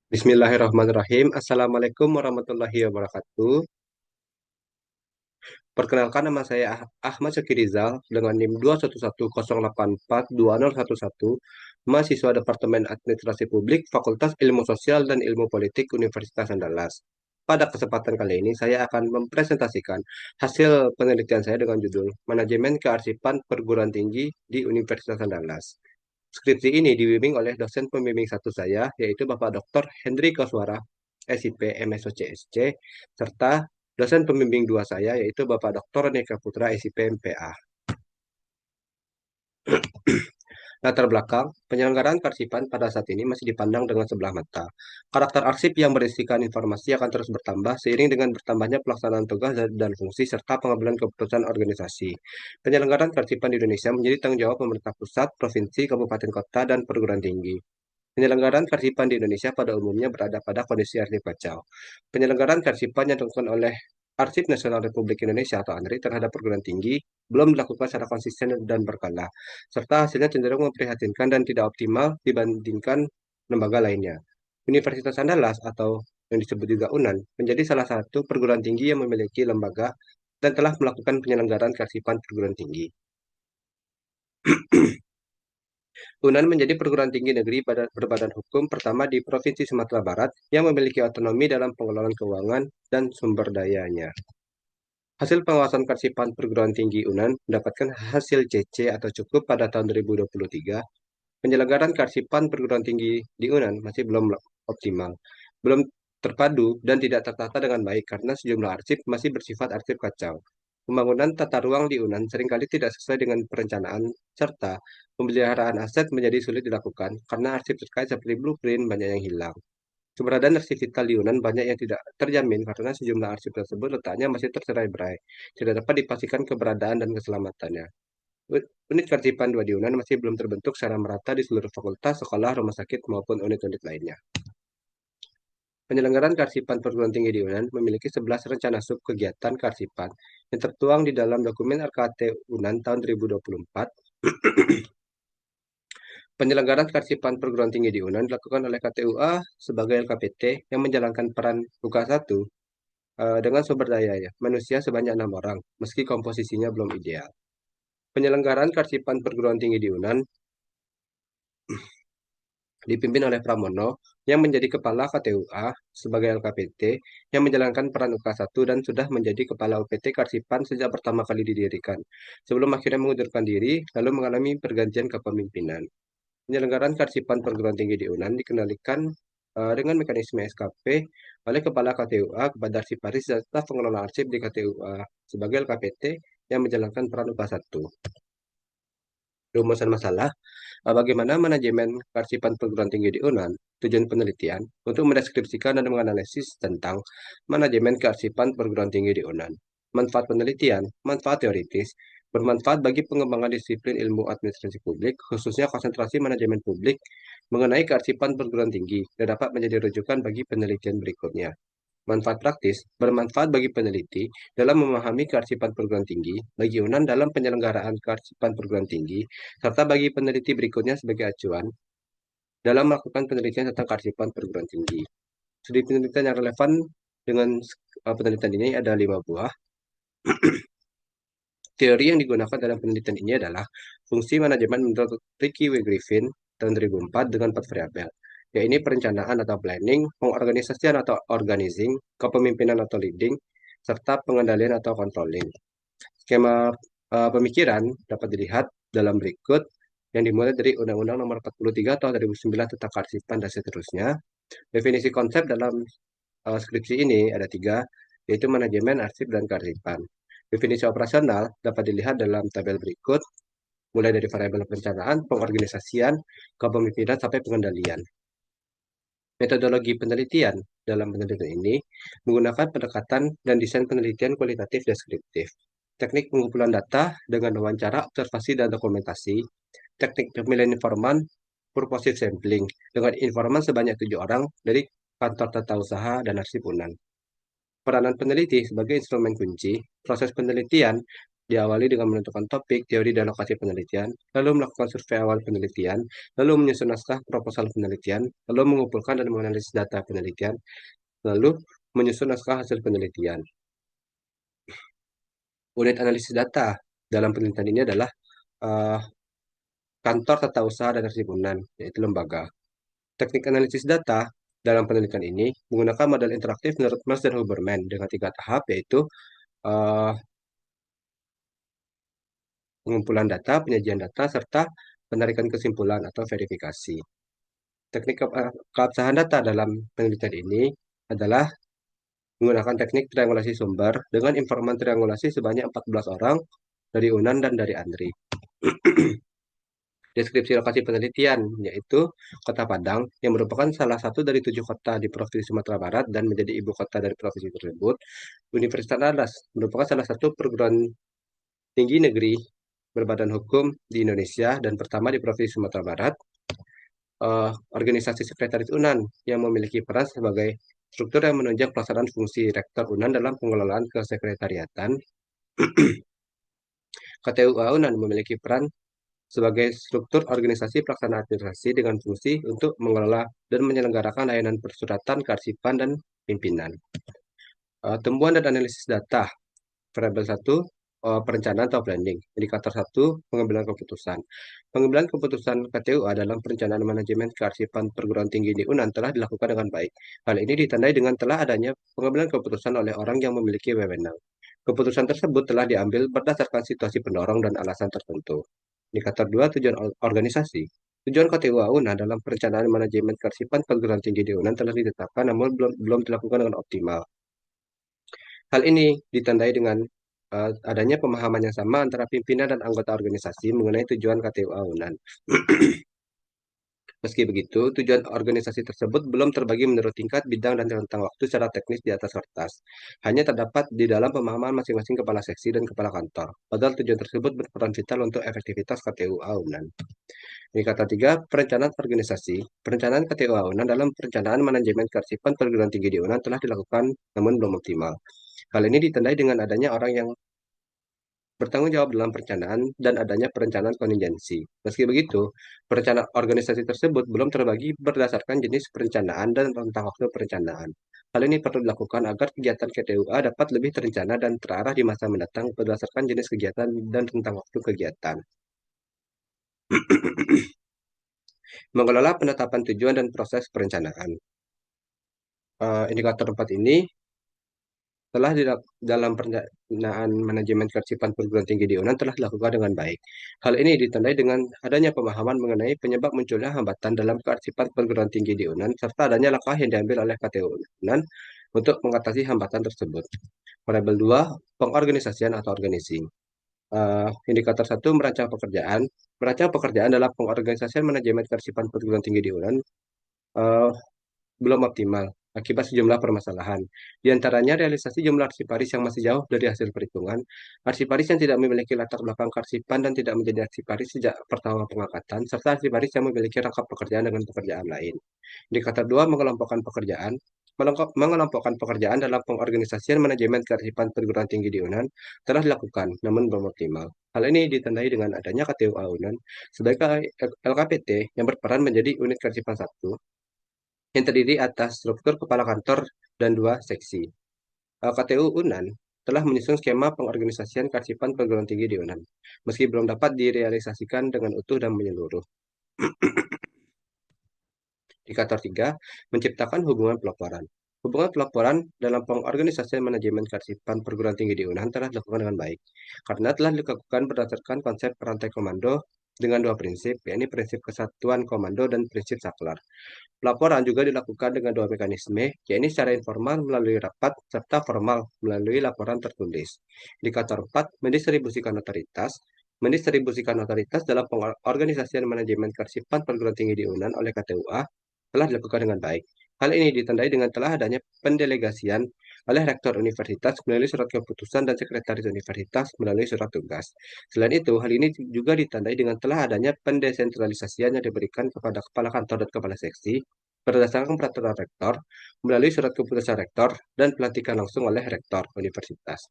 Bismillahirrahmanirrahim. Assalamualaikum warahmatullahi wabarakatuh. Perkenalkan nama saya Ahmad Syakir Rizal dengan NIM 21108420011, mahasiswa Departemen Administrasi Publik, Fakultas Ilmu Sosial dan Ilmu Politik Universitas Andalas. Pada kesempatan kali ini saya akan mempresentasikan hasil penelitian saya dengan judul Manajemen Kearsipan Perguruan Tinggi di Universitas Andalas. Skripsi ini dibimbing oleh dosen pembimbing satu saya, yaitu Bapak Dr. Hendri Koswara, SIP MSO CSC, serta dosen pembimbing dua saya, yaitu Bapak Dr. Neka Putra, SIP MPA. Latar belakang, penyelenggaraan kearsipan pada saat ini masih dipandang dengan sebelah mata. Karakter arsip yang berisikan informasi akan terus bertambah seiring dengan bertambahnya pelaksanaan tugas dan fungsi serta pengambilan keputusan organisasi. Penyelenggaraan kearsipan di Indonesia menjadi tanggung jawab pemerintah pusat, provinsi, kabupaten kota, dan perguruan tinggi. Penyelenggaraan kearsipan di Indonesia pada umumnya berada pada kondisi arsip kacau. Penyelenggaraan kearsipan yang dilakukan oleh Arsip Nasional Republik Indonesia atau ANRI terhadap perguruan tinggi belum dilakukan secara konsisten dan berkala, serta hasilnya cenderung memprihatinkan dan tidak optimal dibandingkan lembaga lainnya. Universitas Andalas atau yang disebut juga UNAN menjadi salah satu perguruan tinggi yang memiliki lembaga dan telah melakukan penyelenggaraan kearsipan perguruan tinggi. UNAN menjadi perguruan tinggi negeri berbadan hukum pertama di Provinsi Sumatera Barat yang memiliki otonomi dalam pengelolaan keuangan dan sumber dayanya. Hasil pengawasan kearsipan perguruan tinggi UNAN mendapatkan hasil CC atau cukup pada tahun 2023. Penyelenggaraan kearsipan perguruan tinggi di UNAN masih belum optimal, belum terpadu dan tidak tertata dengan baik karena sejumlah arsip masih bersifat arsip kacau. Pembangunan tata ruang di UNAN seringkali tidak sesuai dengan perencanaan, serta pemeliharaan aset menjadi sulit dilakukan karena arsip terkait seperti blueprint banyak yang hilang. Keberadaan arsip vital di Yunan banyak yang tidak terjamin karena sejumlah arsip tersebut letaknya masih tercerai-berai, tidak dapat dipastikan keberadaan dan keselamatannya. Unit kearsipan 2 di Yunan masih belum terbentuk secara merata di seluruh fakultas, sekolah, rumah sakit, maupun unit-unit lainnya. Penyelenggaraan kearsipan perguruan tinggi di UNAN memiliki 11 rencana sub kegiatan kearsipan yang tertuang di dalam dokumen RKT UNAN tahun 2024. Penyelenggaraan kearsipan perguruan tinggi di UNAN dilakukan oleh KTUA sebagai LKPT yang menjalankan peran UK1 dengan sumber daya ya, manusia sebanyak 6 orang, meski komposisinya belum ideal. Penyelenggaraan kearsipan perguruan tinggi di UNAN dipimpin oleh Pramono yang menjadi kepala KTUA sebagai LKPT yang menjalankan peran UK1 dan sudah menjadi kepala UPT Kearsipan sejak pertama kali didirikan, sebelum akhirnya mengundurkan diri lalu mengalami pergantian kepemimpinan. Penyelenggaraan kearsipan perguruan tinggi di UNAN dikendalikan dengan mekanisme SKP oleh Kepala KTUA kepada Arsiparis dan staf pengelola arsip di KTUA sebagai LKPT yang menjalankan peran UK1. Rumusan masalah, bagaimana manajemen kearsipan perguruan tinggi di UNAN, tujuan penelitian, untuk mendeskripsikan dan menganalisis tentang manajemen kearsipan perguruan tinggi di UNAN. Manfaat penelitian, manfaat teoritis, bermanfaat bagi pengembangan disiplin ilmu administrasi publik, khususnya konsentrasi manajemen publik mengenai kearsipan perguruan tinggi, dan dapat menjadi rujukan bagi penelitian berikutnya. Manfaat praktis, bermanfaat bagi peneliti dalam memahami kearsipan perguruan tinggi, bagi UNAN dalam penyelenggaraan kearsipan perguruan tinggi, serta bagi peneliti berikutnya sebagai acuan dalam melakukan penelitian tentang kearsipan perguruan tinggi. Studi penelitian yang relevan dengan penelitian ini ada 5 buah. Teori yang digunakan dalam penelitian ini adalah fungsi manajemen menurut Ricky W. Griffin tahun 2004 dengan 4 variabel, yaitu perencanaan atau planning, pengorganisasian atau organizing, kepemimpinan atau leading, serta pengendalian atau controlling. Skema pemikiran dapat dilihat dalam berikut yang dimulai dari Undang-Undang Nomor 43 Tahun 2009 tentang kearsipan dan seterusnya. Definisi konsep dalam skripsi ini ada 3, yaitu manajemen arsip dan kearsipan. Definisi operasional dapat dilihat dalam tabel berikut, mulai dari variabel perencanaan, pengorganisasian, kepemimpinan, sampai pengendalian. Metodologi penelitian dalam penelitian ini menggunakan pendekatan dan desain penelitian kualitatif deskriptif. Teknik pengumpulan data dengan wawancara, observasi, dan dokumentasi. Teknik pemilihan informan, purposive sampling, dengan informan sebanyak 7 orang dari kantor tata usaha dan arsip UNAN. Peranan peneliti sebagai instrumen kunci, proses penelitian diawali dengan menentukan topik, teori, dan lokasi penelitian, lalu melakukan survei awal penelitian, lalu menyusun naskah proposal penelitian, lalu mengumpulkan dan menganalisis data penelitian, lalu menyusun naskah hasil penelitian. Unit analisis data dalam penelitian ini adalah eh, kantor tata usaha dan perhimpunan, yaitu lembaga. Teknik analisis data dalam penelitian ini menggunakan model interaktif menurut Merz dan Huberman dengan 3 tahap, yaitu eh, pengumpulan data, penyajian data, serta penarikan kesimpulan atau verifikasi. Teknik keabsahan data dalam penelitian ini adalah menggunakan teknik triangulasi sumber dengan informan triangulasi sebanyak 14 orang dari UNAN dan dari ANRI. Deskripsi lokasi penelitian, yaitu Kota Padang, yang merupakan salah satu dari 7 kota di Provinsi Sumatera Barat dan menjadi ibu kota dari provinsi tersebut. Universitas Andalas merupakan salah satu perguruan tinggi negeri berbadan hukum di Indonesia dan pertama di Provinsi Sumatera Barat. Organisasi Sekretaris UNAN yang memiliki peran sebagai struktur yang menunjang pelaksanaan fungsi Rektor UNAN dalam pengelolaan kesekretariatan. KTUA UNAN memiliki peran sebagai struktur organisasi pelaksana administrasi dengan fungsi untuk mengelola dan menyelenggarakan layanan persuratan, kearsipan, dan pimpinan. Tumbuhan dan analisis data. Variabel 1, perencanaan atau planning. Indikator 1, pengambilan keputusan. Pengambilan keputusan KTUA dalam perencanaan manajemen kearsipan perguruan tinggi di UNAN telah dilakukan dengan baik. Hal ini ditandai dengan telah adanya pengambilan keputusan oleh orang yang memiliki wewenang. Keputusan tersebut telah diambil berdasarkan situasi pendorong dan alasan tertentu. Indikator 2, tujuan organisasi. Tujuan KTUA UNAN dalam perencanaan manajemen kearsipan perguruan tinggi di UNAN telah ditetapkan namun belum dilakukan dengan optimal. Hal ini ditandai dengan adanya pemahaman yang sama antara pimpinan dan anggota organisasi mengenai tujuan KTUA UNAN. Meski begitu, tujuan organisasi tersebut belum terbagi menurut tingkat, bidang, dan rentang waktu secara teknis di atas kertas. Hanya terdapat di dalam pemahaman masing-masing kepala seksi dan kepala kantor. Padahal tujuan tersebut berperan vital untuk efektivitas KTUA UNAN. Ini kata 3, perencanaan organisasi. Perencanaan KTUA UNAN dalam perencanaan manajemen kearsipan perguruan tinggi di UNAN telah dilakukan namun belum optimal. Hal ini ditandai dengan adanya orang yang bertanggung jawab dalam perencanaan dan adanya perencanaan kontingensi. Meski begitu, perencanaan organisasi tersebut belum terbagi berdasarkan jenis perencanaan dan rentang waktu perencanaan. Hal ini perlu dilakukan agar kegiatan KTUA dapat lebih terencana dan terarah di masa mendatang berdasarkan jenis kegiatan dan rentang waktu kegiatan. Mengelola penetapan tujuan dan proses perencanaan. Indikator 4 ini telah dalam perencanaan manajemen kearsipan perguruan tinggi di UNAN telah dilakukan dengan baik. Hal ini ditandai dengan adanya pemahaman mengenai penyebab munculnya hambatan dalam kearsipan perguruan tinggi di UNAN serta adanya langkah yang diambil oleh KTU UNAN untuk mengatasi hambatan tersebut. Variabel 2, pengorganisasian atau organizing. Indikator 1, merancang pekerjaan. Merancang pekerjaan dalam pengorganisasian manajemen kearsipan perguruan tinggi di UNAN belum optimal akibat sejumlah permasalahan. Di antaranya realisasi jumlah arsiparis yang masih jauh dari hasil perhitungan, arsiparis yang tidak memiliki latar belakang kearsipan dan tidak menjadi arsiparis sejak pertama pengangkatan, serta arsiparis yang memiliki rangkap pekerjaan dengan pekerjaan lain. Indikator 2, mengelompokkan pekerjaan. Mengelompokkan pekerjaan dalam pengorganisasian manajemen kearsipan perguruan tinggi di UNAN telah dilakukan, namun belum optimal. Hal ini ditandai dengan adanya KTUA UNAN sebagai LKPT yang berperan menjadi unit kearsipan 1 yang terdiri atas struktur kepala kantor dan 2 seksi. KTU UNAN telah menyusun skema pengorganisasian kearsipan perguruan tinggi di UNAN, meski belum dapat direalisasikan dengan utuh dan menyeluruh. Indikator 3, menciptakan hubungan pelaporan. Hubungan pelaporan dalam pengorganisasian manajemen kearsipan perguruan tinggi di UNAN telah dilakukan dengan baik, karena telah dilakukan berdasarkan konsep rantai komando dengan 2 prinsip, yakni prinsip kesatuan komando dan prinsip saklar. Pelaporan juga dilakukan dengan 2 mekanisme, yakni secara informal melalui rapat serta formal melalui laporan tertulis. Indikator 4, mendistribusikan otoritas. Mendistribusikan otoritas dalam pengorganisasian manajemen kearsipan perguruan tinggi di UNAN oleh KTUA telah dilakukan dengan baik. Hal ini ditandai dengan telah adanya pendelegasian oleh Rektor Universitas melalui surat keputusan dan Sekretaris Universitas melalui surat tugas. Selain itu, hal ini juga ditandai dengan telah adanya pendesentralisasian yang diberikan kepada kepala kantor dan kepala seksi berdasarkan peraturan rektor melalui surat keputusan rektor dan pelantikan langsung oleh rektor universitas.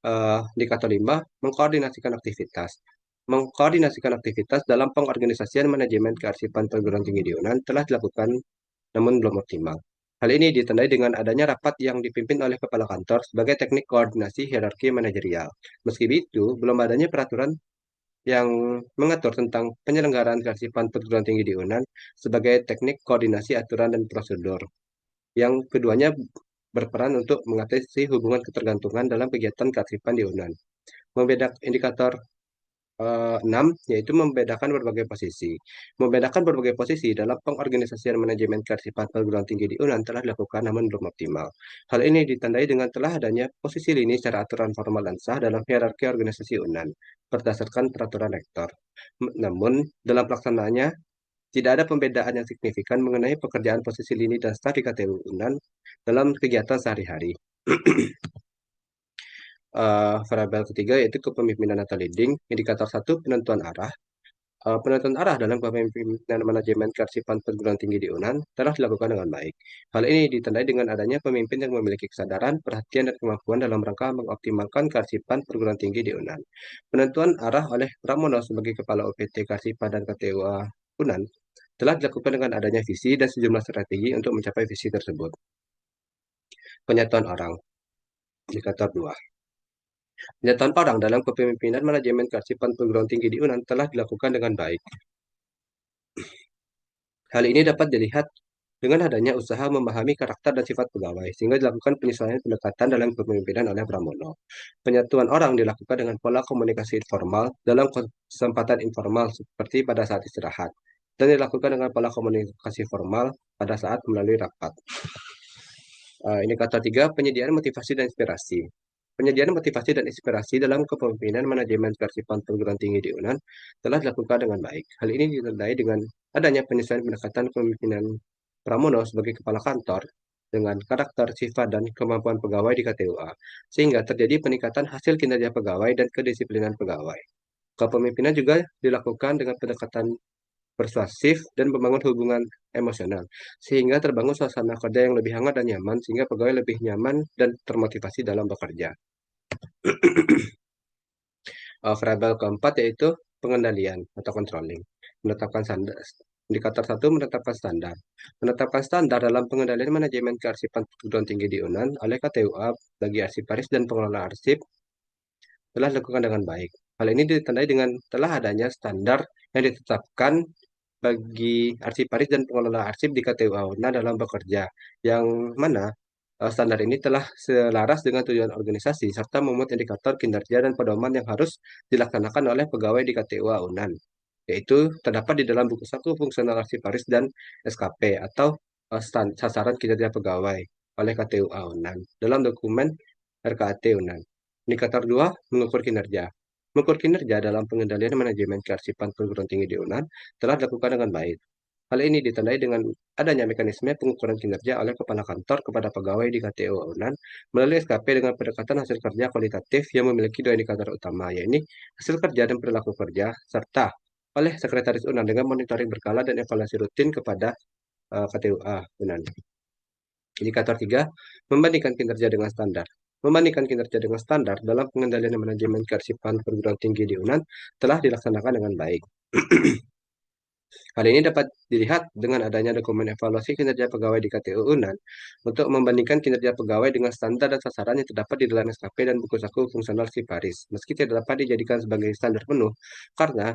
Indikator 5, mengkoordinasikan aktivitas. Mengkoordinasikan aktivitas dalam pengorganisasian manajemen kearsipan perguruan tinggi di UNAN telah dilakukan namun belum optimal. Hal ini ditandai dengan adanya rapat yang dipimpin oleh kepala kantor sebagai teknik koordinasi hierarki manajerial. Meski begitu, belum adanya peraturan yang mengatur tentang penyelenggaraan kearsipan perguruan tinggi di UNAN sebagai teknik koordinasi aturan dan prosedur. Yang keduanya berperan untuk mengatasi hubungan ketergantungan dalam kegiatan kearsipan di UNAN. Membedak indikator 6, yaitu membedakan berbagai posisi. Membedakan berbagai posisi dalam pengorganisasian manajemen kearsipan perguruan tinggi di UNAN telah dilakukan namun belum optimal. Hal ini ditandai dengan telah adanya posisi lini secara aturan formal dan sah dalam hierarki organisasi UNAN berdasarkan peraturan rektor. Namun, dalam pelaksanaannya tidak ada pembedaan yang signifikan mengenai pekerjaan posisi lini dan staf di KTU UNAN dalam kegiatan sehari-hari. Variabel ketiga yaitu kepemimpinan atau leading. Indikator 1, penentuan arah. Penentuan arah dalam kepemimpinan manajemen kearsipan perguruan tinggi di UNAN telah dilakukan dengan baik. Hal ini ditandai dengan adanya pemimpin yang memiliki kesadaran, perhatian, dan kemampuan dalam rangka mengoptimalkan kearsipan perguruan tinggi di UNAN. Penentuan arah oleh Pramono sebagai Kepala OPT Kearsipan dan KTUA UNAN telah dilakukan dengan adanya visi dan sejumlah strategi untuk mencapai visi tersebut. Penyatuan orang. Indikator 2. Penyatuan orang dalam kepemimpinan manajemen kearsipan perguruan tinggi di UNAN telah dilakukan dengan baik. Hal ini dapat dilihat dengan adanya usaha memahami karakter dan sifat pegawai, sehingga dilakukan penyesuaian pendekatan dalam kepemimpinan oleh Pramono. Penyatuan orang dilakukan dengan pola komunikasi formal dalam kesempatan informal seperti pada saat istirahat, dan dilakukan dengan pola komunikasi formal pada saat melalui rapat. Indikator 3, penyediaan motivasi dan inspirasi. Penyediaan motivasi dan inspirasi dalam kepemimpinan manajemen kearsipan perguruan tinggi di UNAN telah dilakukan dengan baik. Hal ini ditandai dengan adanya penyesuaian pendekatan kepemimpinan Pramono sebagai kepala kantor dengan karakter, sifat, dan kemampuan pegawai di KTUA, sehingga terjadi peningkatan hasil kinerja pegawai dan kedisiplinan pegawai. Kepemimpinan juga dilakukan dengan pendekatan persuasif dan membangun hubungan emosional, sehingga terbangun suasana kerja yang lebih hangat dan nyaman, sehingga pegawai lebih nyaman dan termotivasi dalam bekerja. Variabel keempat yaitu pengendalian atau controlling. Menetapkan standar. Indikator 1, menetapkan standar. Menetapkan standar dalam pengendalian manajemen kearsipan perguruan tinggi di UNAN oleh KTUA bagi arsiparis dan pengelola arsip telah dilakukan dengan baik. Hal ini ditandai dengan telah adanya standar yang ditetapkan bagi arsiparis dan pengelola arsip di KTUA UNAN dalam bekerja, yang mana standar ini telah selaras dengan tujuan organisasi serta memuat indikator kinerja dan pedoman yang harus dilaksanakan oleh pegawai di KTUA UNAN, yaitu terdapat di dalam buku 1 fungsional arsiparis dan SKP atau sasaran kinerja pegawai oleh KTUA UNAN dalam dokumen RKAT UNAN. Indikator 2, mengukur kinerja. Mengukur kinerja dalam pengendalian manajemen kearsipan perguruan tinggi di UNAN telah dilakukan dengan baik. Hal ini ditandai dengan adanya mekanisme pengukuran kinerja oleh kepala kantor kepada pegawai di KTU UNAN melalui SKP dengan pendekatan hasil kerja kualitatif yang memiliki dua indikator utama, yaitu hasil kerja dan perilaku kerja, serta oleh Sekretaris UNAN dengan monitoring berkala dan evaluasi rutin kepada KTUA UNAN. Indikator 3, membandingkan kinerja dengan standar. Membandingkan kinerja dengan standar dalam pengendalian manajemen kearsipan perguruan tinggi di UNAN telah dilaksanakan dengan baik. Hal ini dapat dilihat dengan adanya dokumen evaluasi kinerja pegawai di KTU UNAN untuk membandingkan kinerja pegawai dengan standar dan sasaran yang terdapat di dalam SKP dan buku saku fungsional Siparis, meski tidak dapat dijadikan sebagai standar penuh karena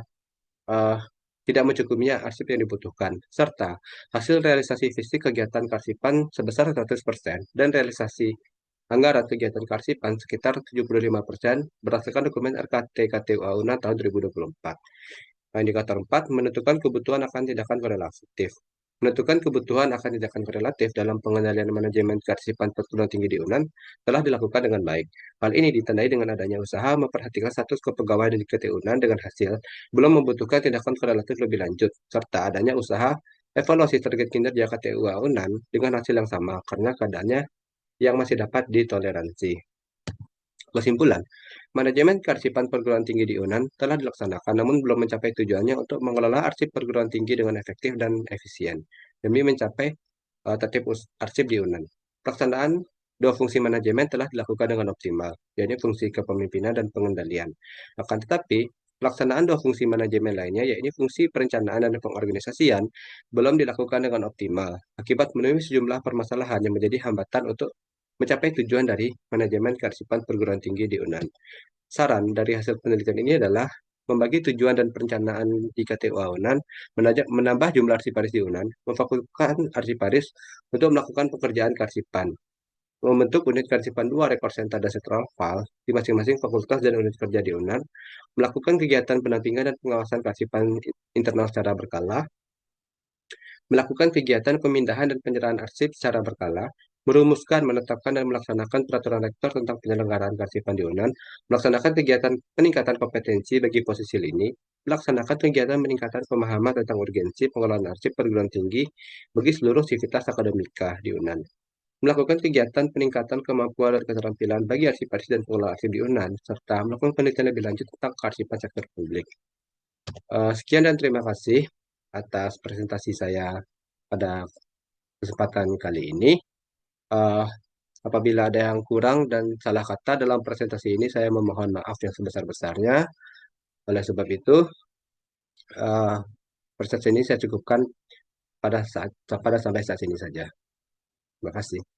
uh, tidak mencukupinya arsip yang dibutuhkan, serta hasil realisasi fisik kegiatan karsipan sebesar 100% dan realisasi anggaran kegiatan karsipan sekitar 75% berdasarkan dokumen RKT KTUA UNAN tahun 2024. Indikator 4, menentukan kebutuhan akan tindakan korelatif. Menentukan kebutuhan akan tindakan korelatif dalam pengendalian manajemen kearsipan perguruan tinggi di UNAN telah dilakukan dengan baik. Hal ini ditandai dengan adanya usaha memperhatikan status kepegawaian di KT UNAN dengan hasil belum membutuhkan tindakan korelatif lebih lanjut, serta adanya usaha evaluasi target kinerja KTUA UNAN dengan hasil yang sama karena keadaannya yang masih dapat ditoleransi. Kesimpulan, manajemen kearsipan perguruan tinggi di UNAN telah dilaksanakan namun belum mencapai tujuannya untuk mengelola arsip perguruan tinggi dengan efektif dan efisien demi mencapai tertib arsip di UNAN. Pelaksanaan dua fungsi manajemen telah dilakukan dengan optimal, yaitu fungsi kepemimpinan dan pengendalian. Akan tetapi, pelaksanaan dua fungsi manajemen lainnya, yaitu fungsi perencanaan dan pengorganisasian, belum dilakukan dengan optimal, akibat menemui sejumlah permasalahan yang menjadi hambatan untuk mencapai tujuan dari manajemen kearsipan perguruan tinggi di UNAN. Saran dari hasil penelitian ini adalah membagi tujuan dan perencanaan IKTU UNAN, menambah jumlah arsiparis di UNAN, memfokuskan arsiparis untuk melakukan pekerjaan kearsipan, membentuk unit kearsipan 2 rekor center dan central file di masing-masing fakultas dan unit kerja di UNAN, melakukan kegiatan pendampingan dan pengawasan kearsipan internal secara berkala, melakukan kegiatan pemindahan dan penyerahan arsip secara berkala, merumuskan, menetapkan, dan melaksanakan peraturan rektor tentang penyelenggaraan kearsipan di UNAN, melaksanakan kegiatan peningkatan kompetensi bagi posisi lini, melaksanakan kegiatan peningkatan pemahaman tentang urgensi pengelolaan arsip perguruan tinggi bagi seluruh sivitas akademika di UNAN, melakukan kegiatan peningkatan kemampuan dan keterampilan bagi arsiparis dan pengelola arsip di UNAN, serta melakukan penelitian lebih lanjut tentang kearsipan sektor publik. Sekian dan terima kasih atas presentasi saya pada kesempatan kali ini. Eh, Apabila ada yang kurang dan salah kata dalam presentasi ini, saya memohon maaf yang sebesar-besarnya. Oleh sebab itu, eh, presentasi ini saya cukupkan pada sampai saat ini saja. Terima kasih.